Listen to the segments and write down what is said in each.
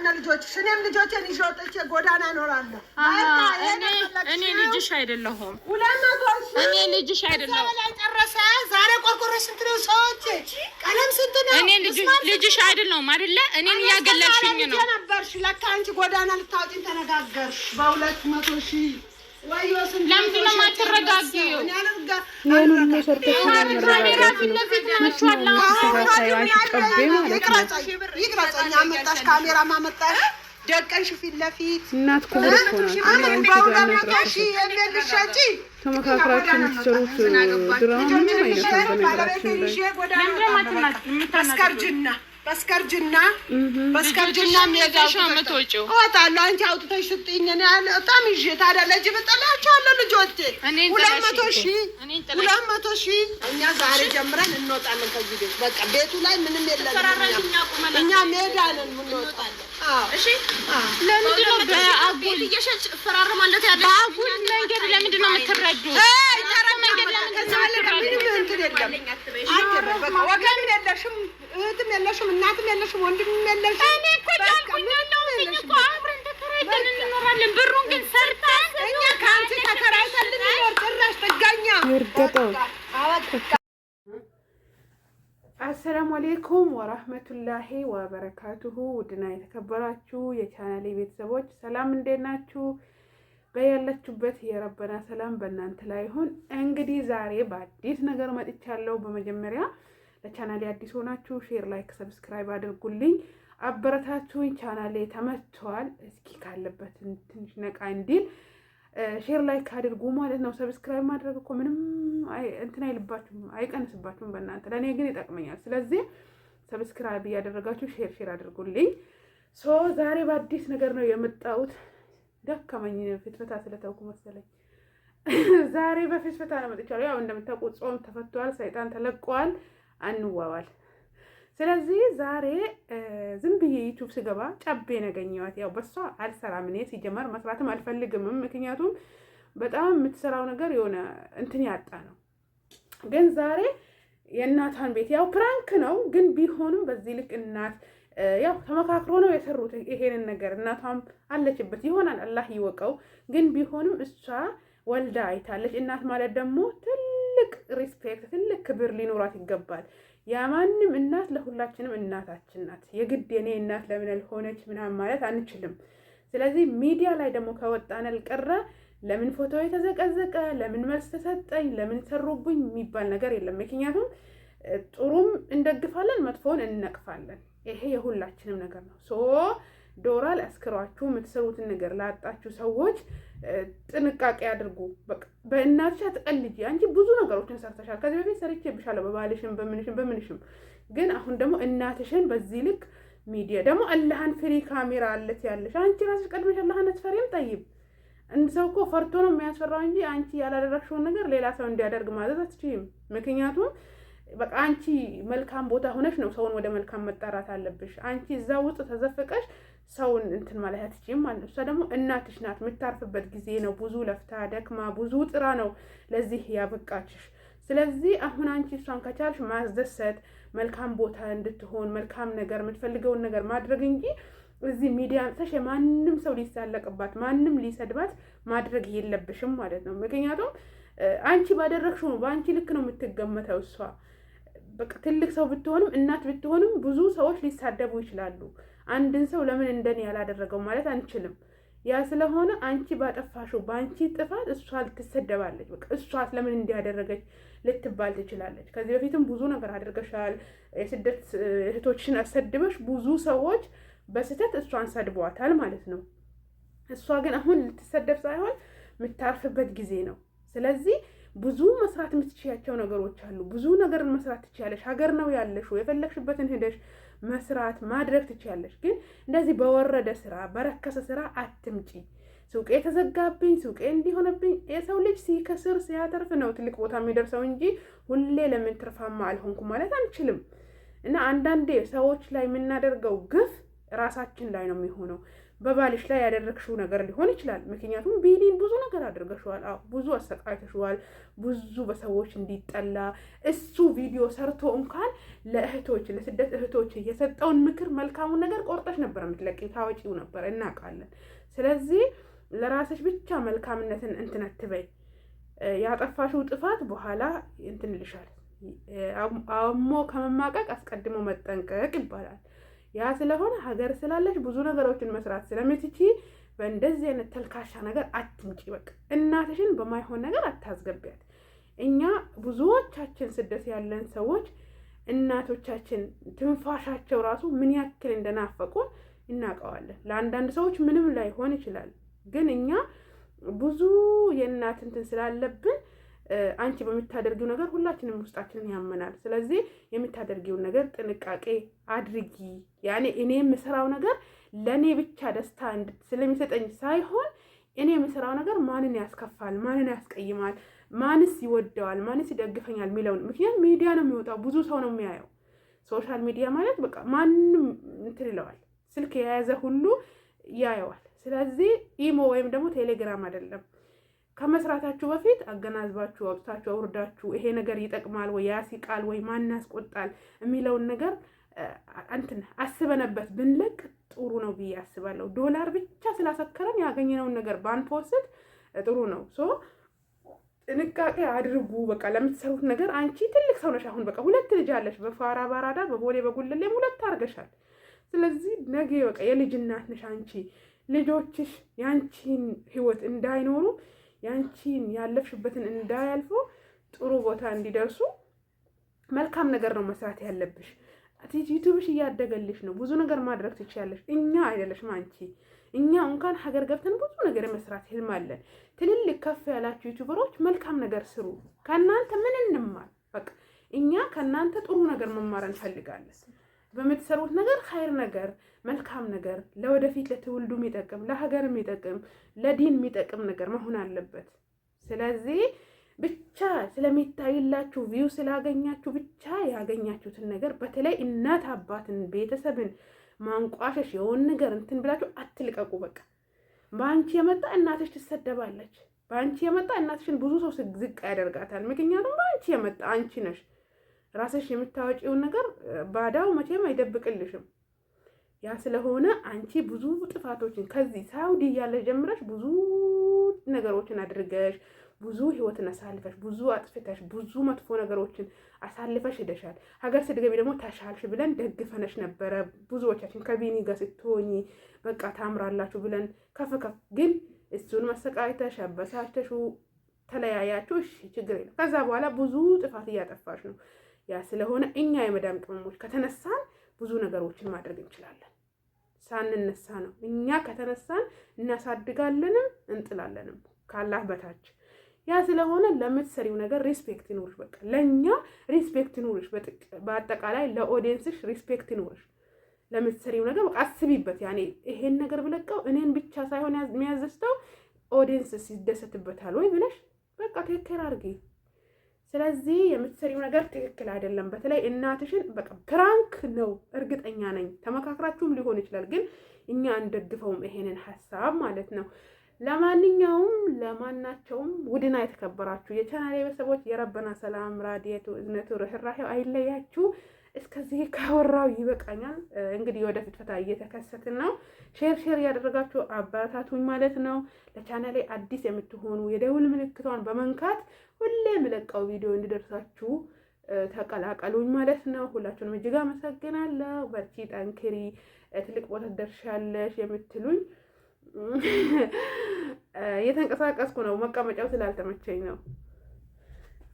ከነ ልጆች እኔም ልጆቼን ይዤ ወጥቼ ጎዳና እኖራለሁ። እኔ ልጅሽ አይደለሁም። እኔ ልጅሽ አይደለሁም። ጨረሰ። ዛሬ ቆርቆሮ ስንት ነው? ሰዎች ቀለም ስንት ነው? እኔ ልጅሽ አይደለሁም አይደለ? እኔን እያገለልሽኝ ነው ነበርሽ። ለካ አንቺ ጎዳና ልታወጪኝ ተነጋገርሽ በ200,000 ለምንድን ነው የማትረጋጊው? ካሜራ ማመጣሽ ደቀንሽ ፊት ለፊት እናት ክብር እኮ ናት። ተመካክራችሁ የምትሰሩት ድራማ ምንም አይነካም። በነገራችን ላይ በስከርጅና የምትወጪው እወጣለሁ። አንቺ አውጥተሽ ስጥኝ ነው ያለ። በጣም ይዤ ታዲያ ለጅ ብጥላቸዋለሁ ልጆቼ 200,000 እኛ ዛሬ ጀምረን እንወጣለን ከዚህ ቤት። በቃ ቤቱ ላይ ምንም የለም። እኛ ሜዳ ነን የምንወጣው። እሺ ለምንድን ነው በአጉል እየሸጭ ፈራረማለት ያለ? በአጉል መንገድ ለምንድን ነው የምትረዱት? መንገድ ለምንድን ነው ወገን የለሽም፣ እህትም የለሽም፣ እናትም የለሽም፣ ወንድምም የለሽም። እኔ እኮ ዳልኩኝ ያለሁኝ እኮ አብረን ተከራይተን እንኖራለን። ብሩን ግን ሰርተን እኛ ከአንቺ ተከራይተን ልንኖር ጭራሽ ጥገኛ እርግጠው። አሰላሙ አሌይኩም ወራህመቱላሂ ወበረካቱሁ። ውድና የተከበራችሁ የቻናሌ ቤተሰቦች ሰላም፣ እንዴት ናችሁ? በያላችሁበት የረበና ሰላም በእናንተ ላይ ይሁን። እንግዲህ ዛሬ በአዲስ ነገር መጥቻለሁ። በመጀመሪያ ለቻናሌ አዲስ ሆናችሁ ሼር፣ ላይክ፣ ሰብስክራይብ አድርጉልኝ፣ አበረታችሁኝ። ቻናሌ ተመቷል። እስኪ ካለበት ትንሽ ነቃ እንዲል ሼር ላይክ አድርጉ ማለት ነው። ሰብስክራይብ ማድረግ እኮ ምንም እንትን አይልባችሁም፣ አይቀንስባችሁም በእናንተ፣ ለእኔ ግን ይጠቅመኛል። ስለዚህ ሰብስክራይብ እያደረጋችሁ ሼር አድርጉልኝ። ዛሬ በአዲስ ነገር ነው የመጣሁት። ደከመኝ፣ ፍትፈታ ስለተውኩ መሰለኝ። ዛሬ በፍትፈታ ነው መጥቻለሁ። ያው እንደምታውቁት ጾም ተፈቷል፣ ሰይጣን ተለቋል፣ አንዋዋል። ስለዚህ ዛሬ ዝም ብዬ ዩቲዩብ ስገባ ጨቤን ያገኘኋት። ያው በሷ አልሰራም እኔ ሲጀመር መስራትም አልፈልግም። ምክንያቱም በጣም የምትሰራው ነገር የሆነ እንትን ያጣ ነው። ግን ዛሬ የእናቷን ቤት ያው ፕራንክ ነው፣ ግን ቢሆንም በዚህ ልክ እናት ያው ተመካክሮ ነው የሰሩት ይሄንን ነገር። እናቷም አለችበት ይሆናል፣ አላህ ይወቀው። ግን ቢሆንም እሷ ወልዳ አይታለች። እናት ማለት ደግሞ ትልቅ ሪስፔክት፣ ትልቅ ክብር ሊኖራት ይገባል። ያማንም እናት ለሁላችንም እናታችን ናት። የግድ የኔ እናት ለምን አልሆነች ምናምን ማለት አንችልም። ስለዚህ ሚዲያ ላይ ደግሞ ከወጣን አልቀረ ለምን ፎቶ የተዘቀዘቀ፣ ለምን መልስ ተሰጠኝ፣ ለምን ሰሩብኝ የሚባል ነገር የለም። ምክንያቱም ጥሩም እንደግፋለን፣ መጥፎውን እንነቅፋለን። ይሄ የሁላችንም ነገር ነው። ዶራል አስክሯችሁ የምትሰሩትን ነገር ላጣችሁ ሰዎች ጥንቃቄ አድርጉ። በእናትሽ አትቀልጂ። አንቺ ብዙ ነገሮችን ሰርተሻል። ከዚህ በፊት ሰርቼብሻለሁ፣ በባልሽም በምንሽም። ግን አሁን ደግሞ እናትሽን በዚህ ልክ ሚዲያ ደግሞ አላህን ፍሪ ካሜራ አለት ያለሽ አንቺ ራስሽ ቀድመሽ አላህን አትፈሪም? ጠይብ እንደ ሰው እኮ ፈርቶ ነው የሚያስፈራው እንጂ አንቺ ያላደረግሽውን ነገር ሌላ ሰው እንዲያደርግ ማዘዝ አትችይም። ምክንያቱም በቃ አንቺ መልካም ቦታ ሆነሽ ነው ሰውን ወደ መልካም መጣራት አለብሽ። አንቺ እዛ ውስጥ ተዘፍቀሽ ሰውን እንትን ማለት አትችይም ማለት ነው። እሷ ደግሞ እናትሽ ናት፣ የምታርፍበት ጊዜ ነው። ብዙ ለፍታ ደክማ ብዙ ጥራ ነው ለዚህ ያበቃችሽ። ስለዚህ አሁን አንቺ እሷን ከቻልሽ ማስደሰት፣ መልካም ቦታ እንድትሆን መልካም ነገር የምትፈልገውን ነገር ማድረግ እንጂ እዚህ ሚዲያ አንተሽ ማንም ሰው ሊሳለቅባት ማንም ሊሰድባት ማድረግ የለብሽም ማለት ነው። ምክንያቱም አንቺ ባደረግሽው ነው፣ በአንቺ ልክ ነው የምትገመተው እሷ። በቃ ትልቅ ሰው ብትሆንም እናት ብትሆንም ብዙ ሰዎች ሊሳደቡ ይችላሉ። አንድን ሰው ለምን እንደኔ ያላደረገው ማለት አንችልም። ያ ስለሆነ አንቺ ባጠፋሽው በአንቺ ጥፋት እሷ ትሰደባለች። በቃ እሷ ለምን እንዲያደረገች ልትባል ትችላለች። ከዚህ በፊትም ብዙ ነገር አድርገሻል። የስደት እህቶችን አሰድበሽ ብዙ ሰዎች በስህተት እሷን ሰድቧታል ማለት ነው። እሷ ግን አሁን ልትሰደብ ሳይሆን የምታርፍበት ጊዜ ነው። ስለዚህ ብዙ መስራት የምትችያቸው ነገሮች አሉ። ብዙ ነገርን መስራት ትችያለሽ። ሀገር ነው ያለሽው፣ የፈለግሽበትን ሄደሽ መስራት ማድረግ ትችያለሽ። ግን እንደዚህ በወረደ ስራ በረከሰ ስራ አትምጪ። ሱቄ ተዘጋብኝ፣ ሱቄ እንዲሆነብኝ። የሰው ልጅ ሲከስር ሲያተርፍ ነው ትልቅ ቦታ የሚደርሰው እንጂ ሁሌ ለምን ትርፋማ አልሆንኩ ማለት አንችልም። እና አንዳንዴ ሰዎች ላይ የምናደርገው ግፍ ራሳችን ላይ ነው የሚሆነው። በባልሽ ላይ ያደረግሽው ነገር ሊሆን ይችላል። ምክንያቱም ቢኒን ብዙ ነገር አድርገሽዋል። አዎ ብዙ አሰቃይተሽዋል። ብዙ በሰዎች እንዲጠላ እሱ ቪዲዮ ሰርቶ እንኳን ለእህቶች ለስደት እህቶች የሰጠውን ምክር መልካሙን ነገር ቆርጠሽ ነበር የምትለቂው፣ ታወጪው ነበር እናውቃለን። ስለዚህ ለራስሽ ብቻ መልካምነትን እንትን አትበይ። ያጠፋሽው ጥፋት በኋላ እንትን ልሻል። አሞ ከመማቀቅ አስቀድሞ መጠንቀቅ ይባላል። ያ ስለሆነ ሀገር ስላለሽ ብዙ ነገሮችን መስራት ስለምትቺ በእንደዚህ አይነት ተልካሻ ነገር አትምጪ። በቃ እናትሽን በማይሆን ነገር አታስገቢያት። እኛ ብዙዎቻችን ስደት ያለን ሰዎች እናቶቻችን ትንፋሻቸው ራሱ ምን ያክል እንደናፈቁን እናውቀዋለን። ለአንዳንድ ሰዎች ምንም ላይሆን ይችላል፣ ግን እኛ ብዙ የእናት እንትን ስላለብን አንቺ በምታደርጊው ነገር ሁላችንም ውስጣችንን ያመናል። ስለዚህ የምታደርጊውን ነገር ጥንቃቄ አድርጊ። ያኔ እኔ የምሰራው ነገር ለእኔ ብቻ ደስታ ስለሚሰጠኝ ሳይሆን እኔ የምሰራው ነገር ማንን ያስከፋል፣ ማንን ያስቀይማል፣ ማንስ ይወደዋል፣ ማንስ ይደግፈኛል የሚለውን። ምክንያቱም ሚዲያ ነው የሚወጣው፣ ብዙ ሰው ነው የሚያየው። ሶሻል ሚዲያ ማለት በቃ ማንም እንትን ይለዋል፣ ስልክ የያዘ ሁሉ ያየዋል። ስለዚህ ኢሞ ወይም ደግሞ ቴሌግራም አይደለም። ከመስራታችሁ በፊት አገናዝባችሁ አውጥታችሁ አውርዳችሁ ይሄ ነገር ይጠቅማል ወይ ያሲቃል ወይ ማን ያስቆጣል የሚለውን ነገር እንትን አስበንበት ብንለቅ ጥሩ ነው ብዬ አስባለሁ። ዶላር ብቻ ስላሰከረን ያገኘነውን ነገር ባንፖስት ጥሩ ነው። ሶ ጥንቃቄ አድርጉ። በቃ ለምትሰሩት ነገር አንቺ ትልቅ ሰው ነሽ። አሁን በቃ 2 ልጅ አለሽ። በፋራ ባራዳ በቦሌ በጉልሌም 2 አድርገሻል። ስለዚህ ነገ በቃ የልጅ እናት ነሽ አንቺ። ልጆችሽ ያንቺን ህይወት እንዳይኖሩ ያንቺን ያለፍሽበትን እንዳያልፉ ጥሩ ቦታ እንዲደርሱ መልካም ነገር ነው መስራት ያለብሽ። ዩቲዩብሽ እያደገልሽ ነው። ብዙ ነገር ማድረግ ትችያለሽ። እኛ አይደለሽም አንቺ። እኛ እንኳን ሀገር ገብተን ብዙ ነገር መስራት ህልም አለን። ትልልቅ ከፍ ያላችሁ ዩቲዩበሮች መልካም ነገር ስሩ። ከእናንተ ምን እንማር? በቃ እኛ ከእናንተ ጥሩ ነገር መማር እንፈልጋለን። በምትሰሩት ነገር ኸይር ነገር፣ መልካም ነገር፣ ለወደፊት ለትውልዱ የሚጠቅም ለሀገር የሚጠቅም ለዲን የሚጠቅም ነገር መሆን አለበት። ስለዚህ ብቻ ስለሚታይላችሁ ቪው ስላገኛችሁ ብቻ ያገኛችሁትን ነገር በተለይ እናት አባትን ቤተሰብን ማንቋሸሽ የሆነ ነገር እንትን ብላችሁ አትልቀቁ። በቃ በአንቺ የመጣ እናትሽ ትሰደባለች። በአንቺ የመጣ እናትሽን ብዙ ሰው ዝቅ ያደርጋታል። ምክንያቱም በአንቺ የመጣ አንቺ ነሽ። ራስሽ የምታወጪውን ነገር ባዳው መቼም አይደብቅልሽም። ያ ስለሆነ አንቺ ብዙ ጥፋቶችን ከዚህ ሳውዲ እያለሽ ጀምረሽ ብዙ ነገሮችን አድርገሽ ብዙ ህይወትን አሳልፈሽ ብዙ አጥፍተሽ ብዙ መጥፎ ነገሮችን አሳልፈሽ ሄደሻል። ሀገር ስትገቢ ደግሞ ተሻልሽ ብለን ደግፈነሽ ነበረ። ብዙዎቻችን ከቢኒ ጋር ስትሆኚ በቃ ታምራላችሁ ብለን ከፍ ግን እሱን መሰቃይተሽ አበሳጭተሽ ተለያያችሁ። እሺ ችግር የለም። ከዛ በኋላ ብዙ ጥፋት እያጠፋሽ ነው። ያ ስለሆነ እኛ የመዳም ቅመሞች ከተነሳን ብዙ ነገሮችን ማድረግ እንችላለን። ሳንነሳ ነው። እኛ ከተነሳን እናሳድጋለንም እንጥላለንም ካላህ በታች። ያ ስለሆነ ለምትሰሪው ነገር ሪስፔክት ይኑርሽ። በቃ ለኛ ሪስፔክት ይኑርሽ። በአጠቃላይ ለኦዲየንስሽ ሪስፔክት ይኑርሽ። ለምትሰሪው ነገር በቃ አስቢበት። ያኔ ይሄን ነገር ብለቀው እኔን ብቻ ሳይሆን የሚያዘስተው ኦዲየንስስ ይደሰትበታል ወይ ብለሽ በቃ ቴክር አድርጊ። ስለዚህ የምትሰሪው ነገር ትክክል አይደለም። በተለይ እናትሽን በቃ ፕራንክ ነው እርግጠኛ ነኝ። ተመካክራችሁም ሊሆን ይችላል፣ ግን እኛ እንደግፈውም ይሄንን ሀሳብ ማለት ነው። ለማንኛውም ለማናቸውም ውድና የተከበራችሁ የቻናሌ ቤተሰቦች የረበና ሰላም ራዲየቱ እዝነቱ ርህራሄው አይለያችሁ። እስከዚህ ካወራው ይበቃኛል። እንግዲህ ወደፊት ፈታ እየተከሰትን ነው። ሼር ያደረጋችሁ አባታቱኝ ማለት ነው። ለቻናሌ አዲስ የምትሆኑ የደውል ምልክቷን በመንካት ሁሌ የምለቀው ቪዲዮ እንዲደርሳችሁ ተቀላቀሉኝ ማለት ነው። ሁላችሁንም እጅግ አመሰግናለሁ። በርቺ፣ ጠንክሪ፣ ትልቅ ቦታ ደርሻለሽ የምትሉኝ እየተንቀሳቀስኩ ነው። መቀመጫው ስላልተመቸኝ ነው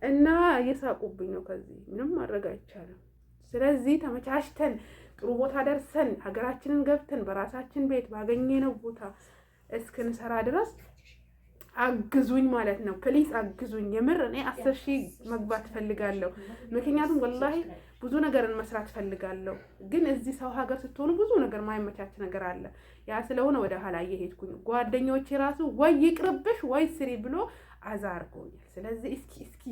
እና እየሳቁብኝ ነው። ከዚህ ምንም ማድረግ አይቻልም። ስለዚህ ተመቻችተን ጥሩ ቦታ ደርሰን ሀገራችንን ገብተን በራሳችን ቤት ባገኘነው ቦታ እስክንሰራ ድረስ አግዙኝ ማለት ነው። ፕሊስ አግዙኝ። የምር እኔ 10,000 መግባት ፈልጋለሁ። ምክንያቱም ወላሂ ብዙ ነገርን መስራት ፈልጋለሁ። ግን እዚህ ሰው ሀገር ስትሆኑ ብዙ ነገር ማይመቻች ነገር አለ። ያ ስለሆነ ወደ ኋላ እየሄድኩኝ ጓደኞቼ ራሱ ወይ ይቅርብሽ ወይ ስሪ ብሎ አዛ አድርጎኛል። ስለዚህ እስኪ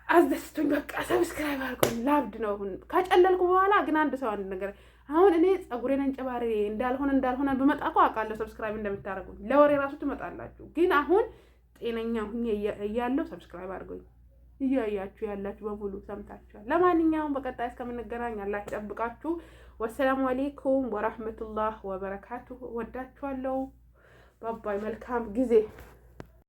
አስደስቶኝ በቃ ሰብስክራይብ አድርጉኝ። ላብድ ነው ከጨለልኩ በኋላ ግን አንድ ነገር አሁን እኔ ፀጉሬን አንጨባሬ እንዳልሆነ ብመጣ እኮ አውቃለሁ ሰብስክራይብ እንደምታደርጉኝ። ለወሬ ራሱ ትመጣላችሁ። ግን አሁን ጤነኛ ሁኜ እያለሁ ሰብስክራይብ አድርጉኝ። እያያችሁ ያላችሁ በሙሉ ሰምታችኋል። ለማንኛውም በቀጣይ እስከምንገናኝ አላህ ይጠብቃችሁ። ወሰላሙ አለይኩም ወራህመቱላህ ወበረካቱሁ። ወዳችኋለሁ። ባባይ መልካም ጊዜ